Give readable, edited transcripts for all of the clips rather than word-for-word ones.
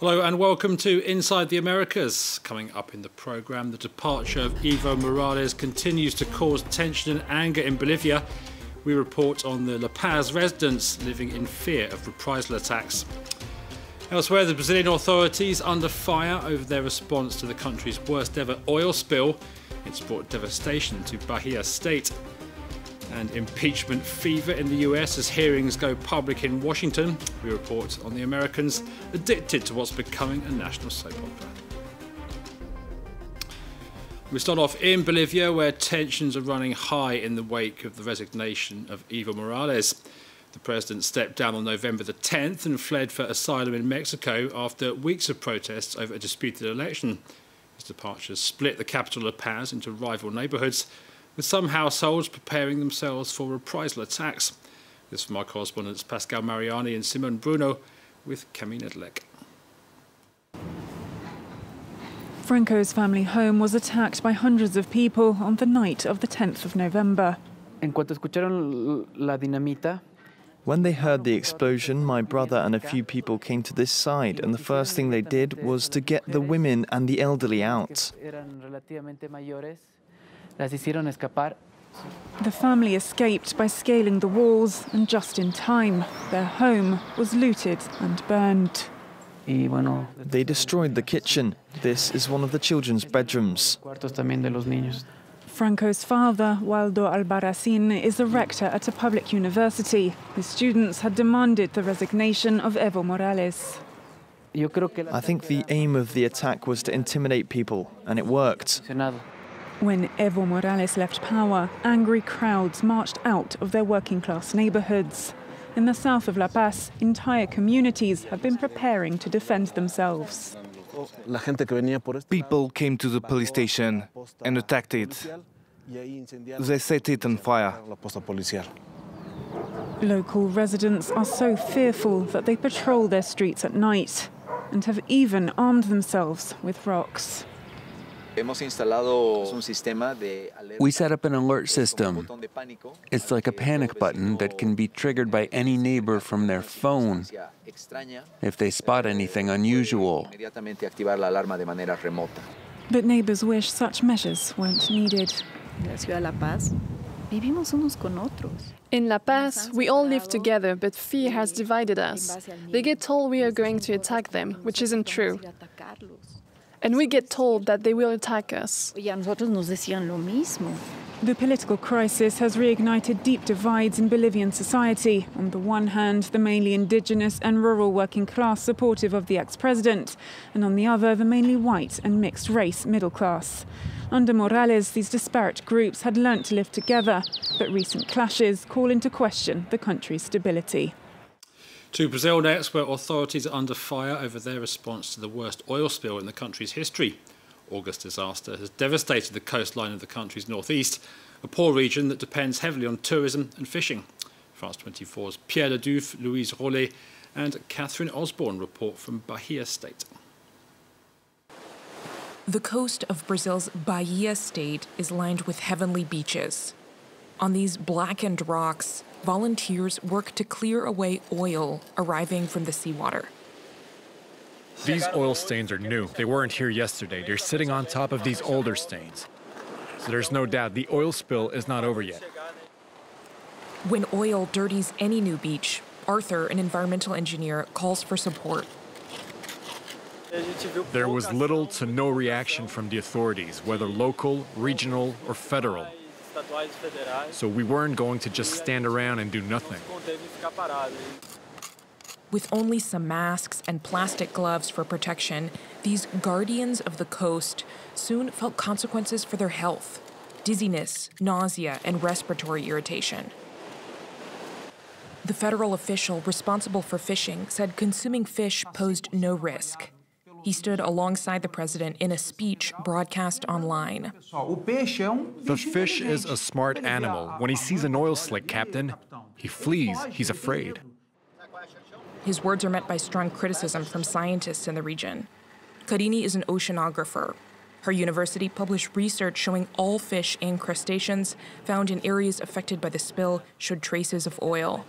Hello and welcome to Inside the Americas. Coming up in the programme, the departure of Evo Morales continues to cause tension and anger in Bolivia. We report on the La Paz residents living in fear of reprisal attacks. Elsewhere, the Brazilian authorities under fire over their response to the country's worst ever oil spill. It's brought devastation to Bahia state. And impeachment fever in the US as hearings go public in Washington. We report on the Americans addicted to what's becoming a national soap opera. We start off in Bolivia, where tensions are running high in the wake of the resignation of Evo Morales. The president stepped down on November the 10th and fled for asylum in Mexico after weeks of protests over a disputed election. His departure split the capital La Paz into rival neighbourhoods, with some households preparing themselves for reprisal attacks. This is from our correspondents Pascale, Mariani and Simone Bruno with Camille Nedelec. Franco's family home was attacked by hundreds of people on the night of the 10th of November. When they heard the explosion, my brother and a few people came to this side, and the first thing they did was to get the women and the elderly out. The family escaped by scaling the walls, and just in time, their home was looted and burned. They destroyed the kitchen. This is one of the children's bedrooms. Franco's father, Waldo Albarracin, is a rector at a public university. His students had demanded the resignation of Evo Morales. I think the aim of the attack was to intimidate people, and it worked. When Evo Morales left power, angry crowds marched out of their working-class neighbourhoods. In the south of La Paz, entire communities have been preparing to defend themselves. People came to the police station and attacked it. They set it on fire. Local residents are so fearful that they patrol their streets at night and have even armed themselves with rocks. We set up an alert system. It's like a panic button that can be triggered by any neighbor from their phone if they spot anything unusual. But neighbors wish such measures weren't needed. In La Paz, we all live together, but fear has divided us. They get told we are going to attack them, which isn't true. And we get told that they will attack us. The political crisis has reignited deep divides in Bolivian society. On the one hand, the mainly indigenous and rural working class supportive of the ex-president, and on the other, the mainly white and mixed race middle class. Under Morales, these disparate groups had learnt to live together, but recent clashes call into question the country's stability. To Brazil next, where authorities are under fire over their response to the worst oil spill in the country's history. August disaster has devastated the coastline of the country's northeast, a poor region that depends heavily on tourism and fishing. France 24's Pierre Ledouf, Louise Rollet and Catherine Osborne report from Bahia state. The coast of Brazil's Bahia state is lined with heavenly beaches. On these blackened rocks, volunteers work to clear away oil arriving from the seawater. These oil stains are new. They weren't here yesterday. They're sitting on top of these older stains. So there's no doubt the oil spill is not over yet. When oil dirties any new beach, Arthur, an environmental engineer, calls for support. There was little to no reaction from the authorities, whether local, regional, or federal. So we weren't going to just stand around and do nothing. With only some masks and plastic gloves for protection, these guardians of the coast soon felt consequences for their health: dizziness, nausea, and respiratory irritation. The federal official responsible for fishing said consuming fish posed no risk. He stood alongside the president in a speech broadcast online. The fish is a smart animal. When he sees an oil slick, Captain, he flees. He's afraid. His words are met by strong criticism from scientists in the region. Carini is an oceanographer. Her university published research showing all fish and crustaceans found in areas affected by the spill showed traces of oil.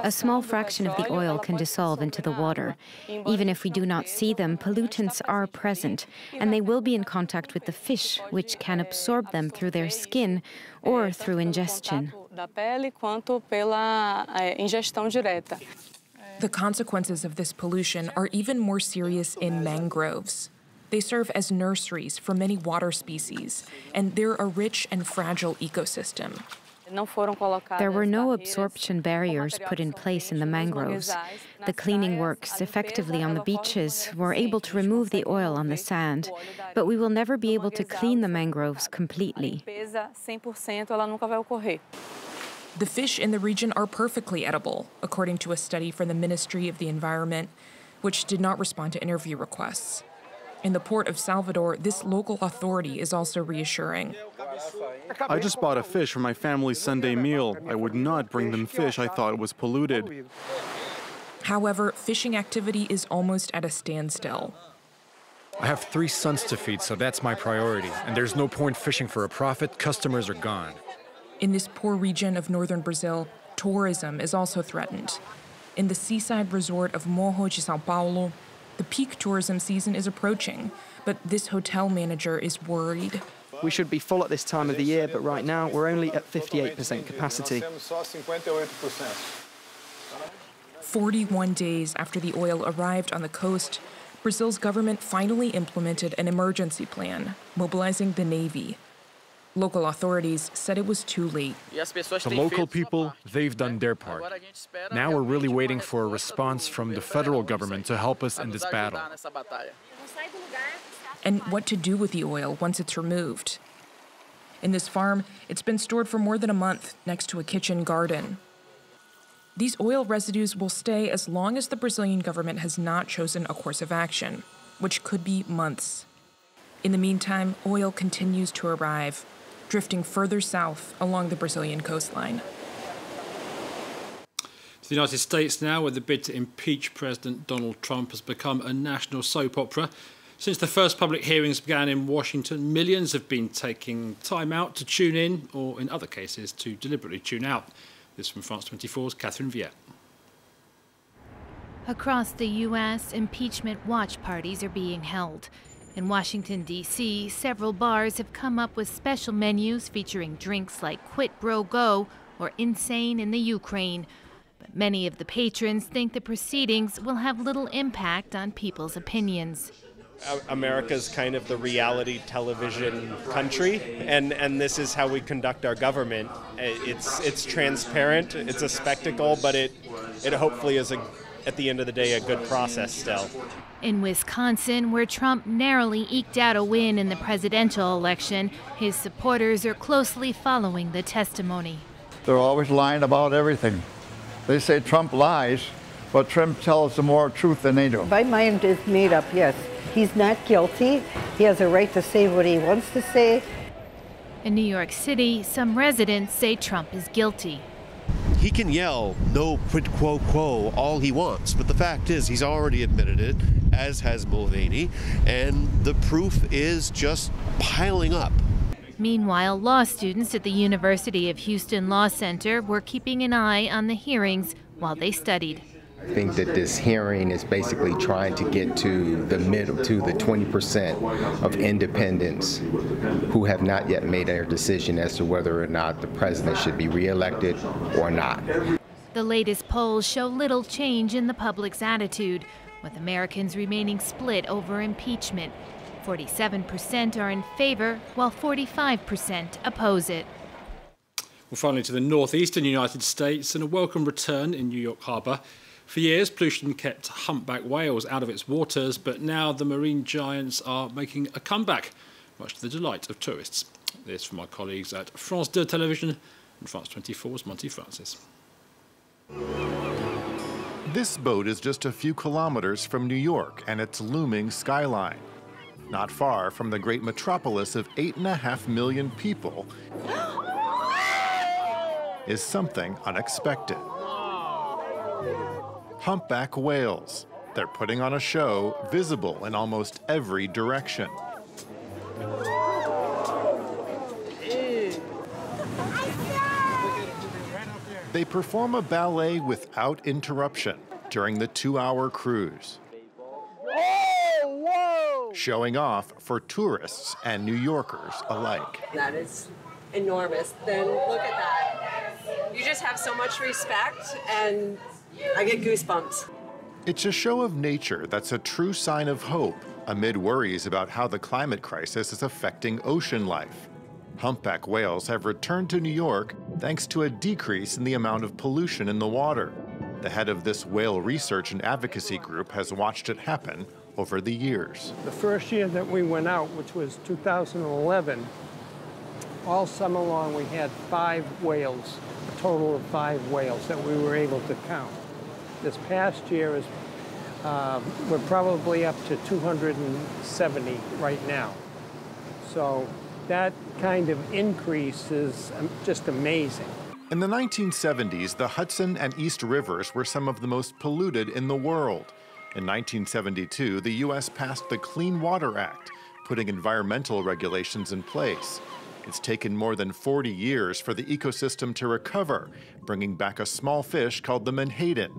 A small fraction of the oil can dissolve into the water. Even if we do not see them, pollutants are present, and they will be in contact with the fish, which can absorb them through their skin or through ingestion. The consequences of this pollution are even more serious in mangroves. They serve as nurseries for many water species, and they're a rich and fragile ecosystem. There were no absorption barriers put in place in the mangroves. The cleaning works effectively on the beaches were able to remove the oil on the sand, but we will never be able to clean the mangroves completely. The fish in the region are perfectly edible, according to a study from the Ministry of the Environment, which did not respond to interview requests. In the port of Salvador, this local authority is also reassuring. I just bought a fish for my family's Sunday meal. I would not bring them fish I thought was polluted. However, fishing activity is almost at a standstill. I have 3 sons to feed, so that's my priority. And there's no point fishing for a profit. Customers are gone. In this poor region of northern Brazil, tourism is also threatened. In the seaside resort of Morro de São Paulo, the peak tourism season is approaching, but this hotel manager is worried. We should be full at this time of the year, but right now we're only at 58% capacity. 41 days after the oil arrived on the coast, Brazil's government finally implemented an emergency plan, mobilizing the Navy. Local authorities said it was too late. The local people, they've done their part. Now we're really waiting for a response from the federal government to help us in this battle. And what to do with the oil once it's removed. In this farm, it's been stored for more than a month next to a kitchen garden. These oil residues will stay as long as the Brazilian government has not chosen a course of action, which could be months. In the meantime, oil continues to arrive, drifting further south along the Brazilian coastline. To the United States now, where the bid to impeach President Donald Trump has become a national soap opera. Since the first public hearings began in Washington, millions have been taking time out to tune in, or in other cases, to deliberately tune out. This from France 24's Catherine Viette. Across the U.S., impeachment watch parties are being held. In Washington, D.C., several bars have come up with special menus featuring drinks like Quit Bro Go or Insane in the Ukraine. But many of the patrons think the proceedings will have little impact on people's opinions. America's kind of the reality television country, and this is how we conduct our government. It's transparent, it's a spectacle, but it hopefully is, at the end of the day, a good process still. In Wisconsin, where Trump narrowly eked out a win in the presidential election, his supporters are closely following the testimony. They're always lying about everything. They say Trump lies, but Trump tells them more truth than they do. My mind is made up, yes. He's not guilty. He has a right to say what he wants to say. In New York City, some residents say Trump is guilty. He can yell, no quid quo quo, all he wants, but the fact is he's already admitted it, as has Mulvaney, and the proof is just piling up. Meanwhile, law students at the University of Houston Law Center were keeping an eye on the hearings while they studied. I think that this hearing is basically trying to get to the middle, to the 20% of independents who have not yet made their decision as to whether or not the president should be reelected or not. The latest polls show little change in the public's attitude, with Americans remaining split over impeachment. 47% are in favor, while 45% oppose it. Well, finally to the northeastern United States, and a welcome return in New York Harbour. For years, pollution kept humpback whales out of its waters, but now the marine giants are making a comeback, much to the delight of tourists. This from my colleagues at France 2 Television and France 24's Monty Francis. This boat is just a few kilometers from New York and its looming skyline. Not far from the great metropolis of 8.5 million people is something unexpected. Humpback whales. They're putting on a show visible in almost every direction. They perform a ballet without interruption during the 2-hour cruise, showing off for tourists and New Yorkers alike. That is enormous. Then look at that. You just have so much respect, and I get goosebumps. It's a show of nature that's a true sign of hope amid worries about how the climate crisis is affecting ocean life. Humpback whales have returned to New York thanks to a decrease in the amount of pollution in the water. The head of this whale research and advocacy group has watched it happen over the years. The first year that we went out, which was 2011, all summer long we had 5 whales, a total of 5 whales that we were able to count. This past year is we're probably up to 270 right now. So that kind of increase is just amazing. In the 1970s, the Hudson and East Rivers were some of the most polluted in the world. In 1972, the U.S. passed the Clean Water Act, putting environmental regulations in place. It's taken more than 40 years for the ecosystem to recover, bringing back a small fish called the menhaden,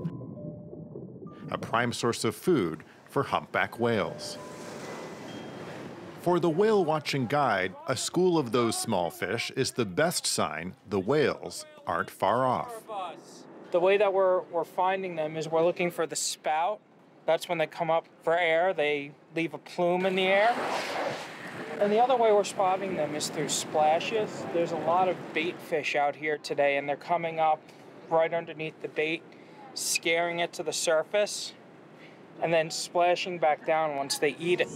a prime source of food for humpback whales. For the Whale Watching Guide, a school of those small fish is the best sign the whales aren't far off. The way that we're finding them is we're looking for the spout. That's when they come up for air. They leave a plume in the air. And the other way we're spotting them is through splashes. There's a lot of bait fish out here today, and they're coming up right underneath the bait, scaring it to the surface, and then splashing back down once they eat it.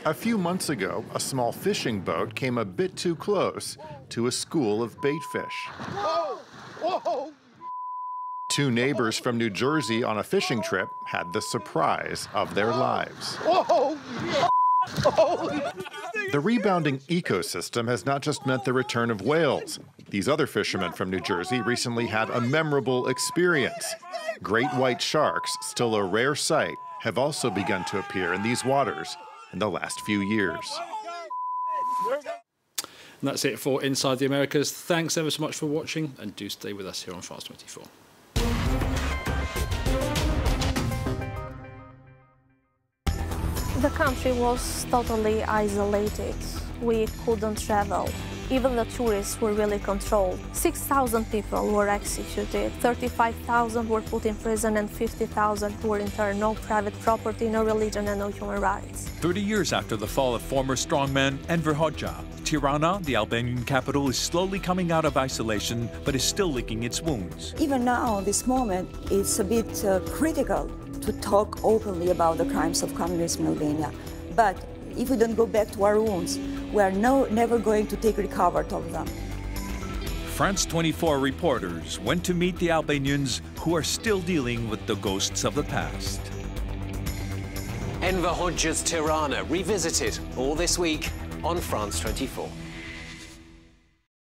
A few months ago, a small fishing boat came a bit too close to a school of bait fish. Whoa! Whoa! 2 neighbors from New Jersey on a fishing trip had the surprise of their lives. Whoa! The rebounding ecosystem has not just meant the return of whales. These other fishermen from New Jersey recently had a memorable experience. Great white sharks, still a rare sight, have also begun to appear in these waters in the last few years. And that's it for Inside the Americas. Thanks ever so much for watching, and do stay with us here on France 24. The country was totally isolated. We couldn't travel. Even the tourists were really controlled. 6,000 people were executed, 35,000 were put in prison, and 50,000 were interned. No private property, no religion, and no human rights. 30 years after the fall of former strongman Enver Hoxha, Tirana, the Albanian capital, is slowly coming out of isolation, but is still licking its wounds. Even now, this moment, it's a bit critical to talk openly about the crimes of communism in Albania. But if we don't go back to our wounds, we are never going to take recovery of them. France 24 reporters went to meet the Albanians who are still dealing with the ghosts of the past. Enver Hoxha's Tirana revisited all this week on France 24.